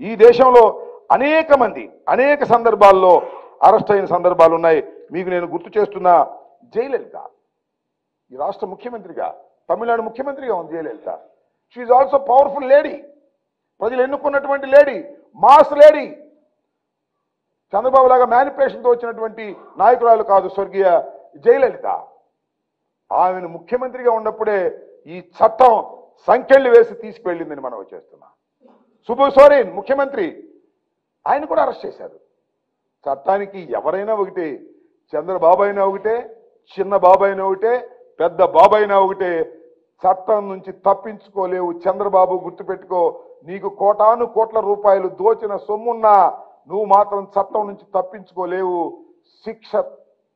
ఈ దేశంలో అనేక మంది అనేక సందర్భాల్లో అరెస్ట్ అయిన సందర్భాలు ఉన్నాయి. మీకు నేను గుర్తు చేస్తున్నా, జయలలిత ఈ రాష్ట్ర ముఖ్యమంత్రిగా, తమిళనాడు ముఖ్యమంత్రిగా ఉంది Jayalalithaa. She is also powerful lady, ప్రజలు ఎన్నుకున్నటువంటి లేడీ, మాస్ లేడీ. చంద్రబాబు లాగా మ్యానిపులేషన్తో వచ్చినటువంటి నాయకురాలు కాదు స్వర్గీయ జయలలిత. ఆమెను ముఖ్యమంత్రిగా ఉన్నప్పుడే ఈ చట్టం సంఖ్యలు వేసి తీసుకువెళ్ళిందని మనం చేస్తున్నాం. సుబు సోరెన్ ముఖ్యమంత్రి, ఆయన కూడా అరెస్ట్ చేశారు. చట్టానికి ఎవరైనా ఒకటే, చంద్రబాబు అయినా ఒకటే, చిన్న బాబు అయినా ఒకటే, పెద్ద బాబు అయినా ఒకటే. చట్టం నుంచి తప్పించుకోలేవు. చంద్రబాబు గుర్తుపెట్టుకో, నీకు కోటాను కోట్ల రూపాయలు దోచిన సొమ్మున్నా నువ్వు మాత్రం చట్టం నుంచి తప్పించుకోలేవు. శిక్ష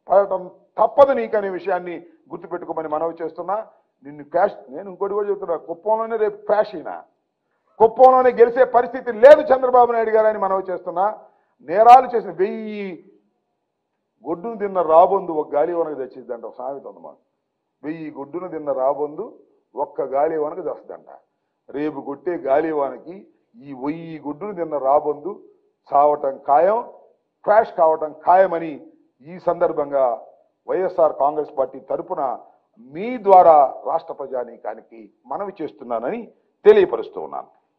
పడటం తప్పదు నీకనే విషయాన్ని గుర్తుపెట్టుకోమని మనవి చేస్తున్నా. నిన్ను క్యాష్, నేను ఇంకోటి కూడా చెబుతున్నా, కుప్పంలోనే రేపు క్రాష్ అయినా, కుప్పంలోనే గెలిచే పరిస్థితి లేదు చంద్రబాబు నాయుడు గారు అని మనవి చేస్తున్నా. నేరాలు చేసిన 1000 గొడ్డును తిన్న రాబొందు ఒక గాలివనకు తెచ్చిద్దంట. ఒక సామెత ఉంది మాకు. 1000 గొడ్డును తిన్న రాబొందు ఒక్క గాలివానకు తెస్తుందంట. రేపు కొట్టే గాలివానకి ఈ 1000 గొడ్డును తిన్న రాబొందు చావటం ఖాయం, క్రాష్ కావటం ఖాయమని ఈ సందర్భంగా వైఎస్ఆర్ కాంగ్రెస్ పార్టీ తరపున మీ ద్వారా రాష్ట్ర ప్రజానీకానికి మనవి చేస్తున్నానని తెలియపరుస్తూ ఉన్నాను.